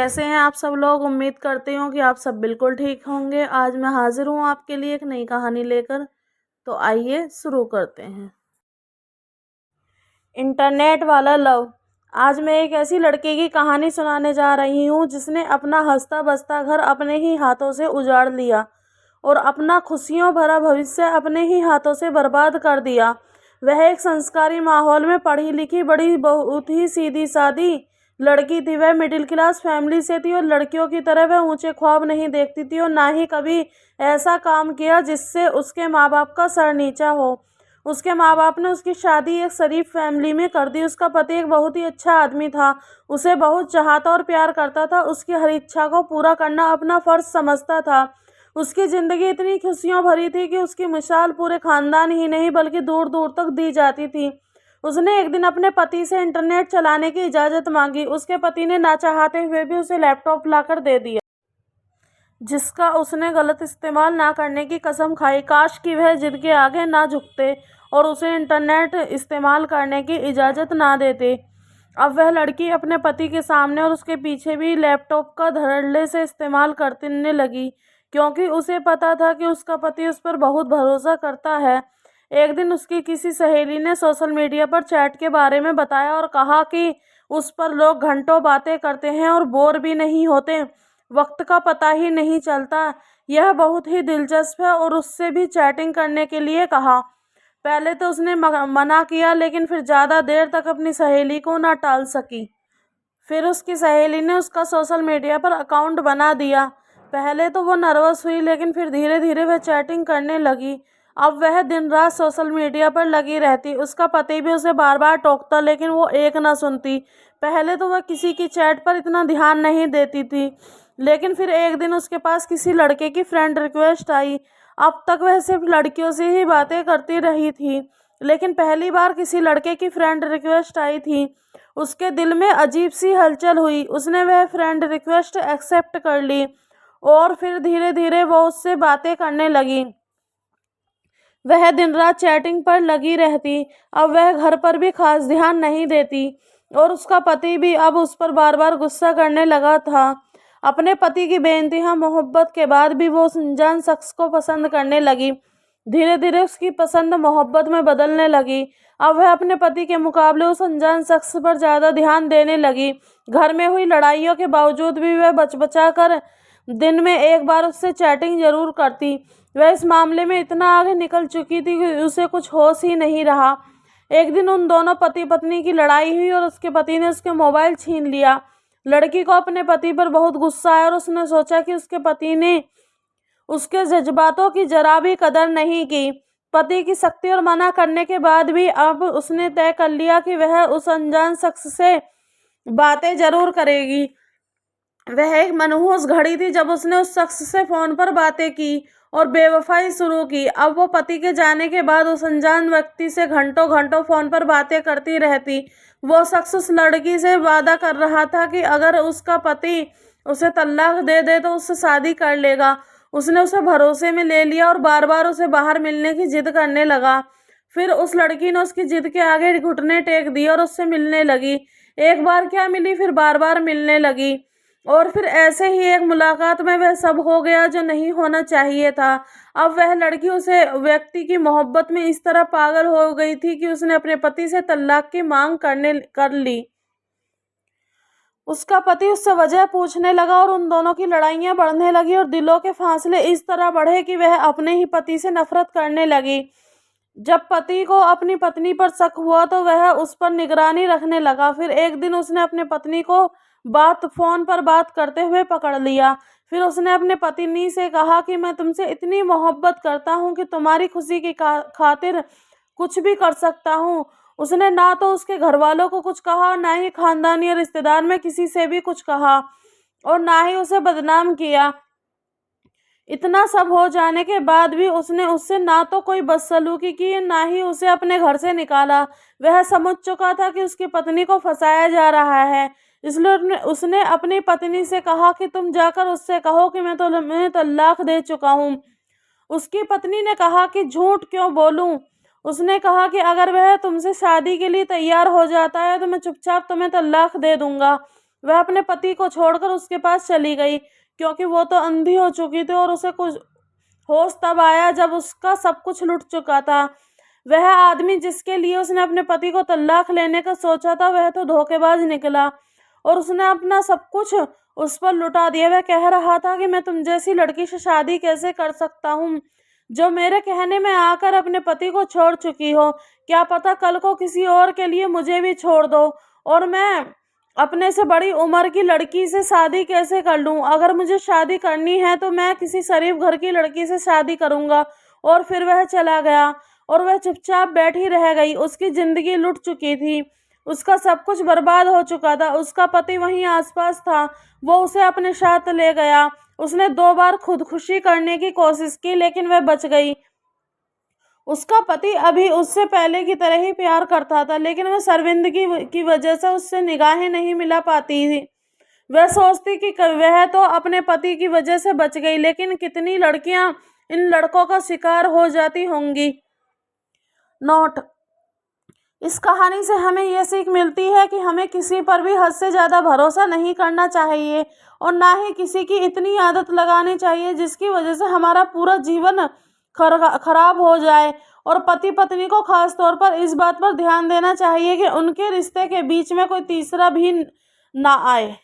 कैसे हैं आप सब लोग। उम्मीद करती हूँ कि आप सब बिल्कुल ठीक होंगे। आज मैं हाजिर हूँ आपके लिए एक नई कहानी लेकर। तो आइए शुरू करते हैं। इंटरनेट वाला लव। आज मैं एक ऐसी लड़की की कहानी सुनाने जा रही हूँ जिसने अपना हंसता बसता घर अपने ही हाथों से उजाड़ लिया और अपना खुशियों भरा भविष्य अपने ही हाथों से बर्बाद कर दिया। वह एक संस्कारी माहौल में पढ़ी लिखी बड़ी बहुत ही सीधी सादी लड़की थी। वह मिडिल क्लास फैमिली से थी और लड़कियों की तरह वह ऊंचे ख्वाब नहीं देखती थी और ना ही कभी ऐसा काम किया जिससे उसके माँ बाप का सर नीचा हो। उसके माँ बाप ने उसकी शादी एक शरीफ फैमिली में कर दी। उसका पति एक बहुत ही अच्छा आदमी था, उसे बहुत चाहता और प्यार करता था, उसकी हर इच्छा को पूरा करना अपना फर्ज समझता था। उसकी ज़िंदगी इतनी खुशियों भरी थी कि उसकी मिसाल पूरे खानदान ही नहीं बल्कि दूर दूर तक दी जाती थी। उसने एक दिन अपने पति से इंटरनेट चलाने की इजाज़त मांगी। उसके पति ने ना चाहते हुए भी उसे लैपटॉप लाकर दे दिया, जिसका उसने गलत इस्तेमाल ना करने की कसम खाई। काश कि वह जिद के आगे ना झुकते और उसे इंटरनेट इस्तेमाल करने की इजाज़त ना देते। अब वह लड़की अपने पति के सामने और उसके पीछे भी लैपटॉप का धड़ल्ले से इस्तेमाल करने लगी, क्योंकि उसे पता था कि उसका पति उस पर बहुत भरोसा करता है। एक दिन उसकी किसी सहेली ने सोशल मीडिया पर चैट के बारे में बताया और कहा कि उस पर लोग घंटों बातें करते हैं और बोर भी नहीं होते, वक्त का पता ही नहीं चलता। यह बहुत ही दिलचस्प है और उससे भी चैटिंग करने के लिए कहा। पहले तो उसने मना किया, लेकिन फिर ज़्यादा देर तक अपनी सहेली को ना टाल सकी। फिर उसकी सहेली ने उसका सोशल मीडिया पर अकाउंट बना दिया। पहले तो वो नर्वस हुई, लेकिन फिर धीरे धीरे वह चैटिंग करने लगी। अब वह दिन रात सोशल मीडिया पर लगी रहती। उसका पति भी उसे बार बार टोकता, लेकिन वो एक ना सुनती। पहले तो वह किसी की चैट पर इतना ध्यान नहीं देती थी, लेकिन फिर एक दिन उसके पास किसी लड़के की फ्रेंड रिक्वेस्ट आई। अब तक वह सिर्फ लड़कियों से ही बातें करती रही थी, लेकिन पहली बार किसी लड़के की फ्रेंड रिक्वेस्ट आई थी। उसके दिल में अजीब सी हलचल हुई। उसने वह फ्रेंड रिक्वेस्ट एक्सेप्ट कर ली और फिर धीरे धीरे वो उससे बातें करने लगी। वह दिन रात चैटिंग पर लगी रहती। अब वह घर पर भी खास ध्यान नहीं देती और उसका पति भी अब उस पर बार बार गुस्सा करने लगा था। अपने पति की बेइंतहा मोहब्बत के बाद भी वो अनजान शख्स को पसंद करने लगी। धीरे धीरे उसकी पसंद मोहब्बत में बदलने लगी। अब वह अपने पति के मुकाबले उस अनजान शख्स पर ज़्यादा ध्यान देने लगी। घर में हुई लड़ाइयों के बावजूद भी वह बचा कर दिन में एक बार उससे चैटिंग जरूर करती। वह इस मामले में इतना आगे निकल चुकी थी कि उसे कुछ होश ही नहीं रहा। एक दिन उन दोनों पति पत्नी की लड़ाई हुई और उसके पति ने उसके मोबाइल छीन लिया। लड़की को अपने पति पर बहुत गुस्सा आया और उसने सोचा कि उसके पति ने उसके जज्बातों की जरा भी कदर नहीं की। पति की सख्ती और मना करने के बाद भी अब उसने तय कर लिया कि वह उस अनजान शख्स से बातें जरूर करेगी। वह एक मनहूस घड़ी थी जब उसने उस शख्स से फोन पर बातें की और बेवफाई शुरू की। अब वो पति के जाने के बाद उस अनजान व्यक्ति से घंटों घंटों फोन पर बातें करती रहती। वो शख्स उस लड़की से वादा कर रहा था कि अगर उसका पति उसे तलाक दे दे तो उससे शादी कर लेगा। उसने उसे भरोसे में ले लिया और बार बार उसे बाहर मिलने की जिद करने लगा। फिर उस लड़की ने उसकी जिद के आगे घुटने टेक दिए और उससे मिलने लगी। एक बार क्या मिली, फिर बार बार मिलने लगी और फिर ऐसे ही एक मुलाकात में वह सब हो गया जो नहीं होना चाहिए था। अब वह लड़की उसे व्यक्ति की मोहब्बत में इस तरह पागल हो गई थी कि उसने अपने पति से तलाक की मांग कर ली। उसका पति उससे वजह पूछने लगा और उन दोनों की लड़ाइयाँ बढ़ने लगी और दिलों के फासले इस तरह बढ़े कि वह अपने ही पति से नफरत करने लगी। जब पति को अपनी पत्नी पर शक हुआ तो वह उस पर निगरानी रखने लगा। फिर एक दिन उसने अपने पत्नी को फोन पर बात करते हुए पकड़ लिया। फिर उसने अपने पत्नी से कहा कि मैं तुमसे इतनी मोहब्बत करता हूँ कि तुम्हारी खुशी की खातिर कुछ भी कर सकता हूँ। उसने ना तो उसके घर वालों को कुछ कहा, ना ही खानदानी और रिश्तेदार में किसी से भी कुछ कहा और ना ही उसे बदनाम किया। इतना सब हो जाने के बाद भी उसने उससे ना तो कोई बदसलूकी की, ना ही उसे अपने घर से निकाला। वह समझ चुका था कि उसकी पत्नी को फंसाया जा रहा है, इसलिए उसने अपनी पत्नी से कहा कि तुम जाकर उससे कहो कि मैं तलाक दे चुका हूँ। उसकी पत्नी ने कहा कि झूठ क्यों बोलूं। उसने कहा कि अगर वह तुमसे शादी के लिए तैयार हो जाता है तो मैं चुपचाप तुम्हें तलाक दे दूंगा। वह अपने पति को छोड़कर उसके पास चली गई, क्योंकि वो तो अंधी हो चुकी थी और उसे कुछ होश तब आया जब उसका सब कुछ लुट चुका था। वह आदमी जिसके लिए उसने अपने पति को तलाक लेने का सोचा था, वह तो धोखेबाज निकला और उसने अपना सब कुछ उस पर लुटा दिया। वह कह रहा था कि मैं तुम जैसी लड़की से शादी कैसे कर सकता हूँ, जो मेरे कहने में आकर अपने पति को छोड़ चुकी हो। क्या पता कल को किसी और के लिए मुझे भी छोड़ दो, और मैं अपने से बड़ी उम्र की लड़की से शादी कैसे कर लूं? अगर मुझे शादी करनी है तो मैं किसी शरीफ घर की लड़की से शादी करूंगा। और फिर वह चला गया और वह चुपचाप बैठी रह गई। उसकी जिंदगी लुट चुकी थी, उसका सब कुछ बर्बाद हो चुका था। उसका पति वहीं आसपास था, वो उसे अपने साथ ले गया। उसने 2 बार खुदकुशी करने की कोशिश की, लेकिन वह बच गई। उसका पति अभी उससे पहले की तरह ही प्यार करता था, लेकिन वह शर्मिंदगी की वजह से उससे निगाहें नहीं मिला पाती थी। वह सोचती कि वह तो अपने पति की वजह से बच गई, लेकिन कितनी लड़कियां इन लड़कों का शिकार हो जाती होंगी। नोट: इस कहानी से हमें यह सीख मिलती है कि हमें किसी पर भी हद से ज़्यादा भरोसा नहीं करना चाहिए, और ना ही किसी की इतनी आदत लगानी चाहिए जिसकी वजह से हमारा पूरा जीवन खराब हो जाए। और पति पत्नी को खास तौर पर इस बात पर ध्यान देना चाहिए कि उनके रिश्ते के बीच में कोई तीसरा भी ना आए।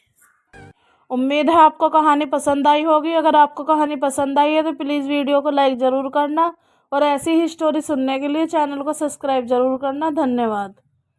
उम्मीद है आपको कहानी पसंद आई होगी। अगर आपको कहानी पसंद आई है तो प्लीज़ वीडियो को लाइक ज़रूर करना, और ऐसी ही स्टोरी सुनने के लिए चैनल को सब्सक्राइब ज़रूर करना। धन्यवाद।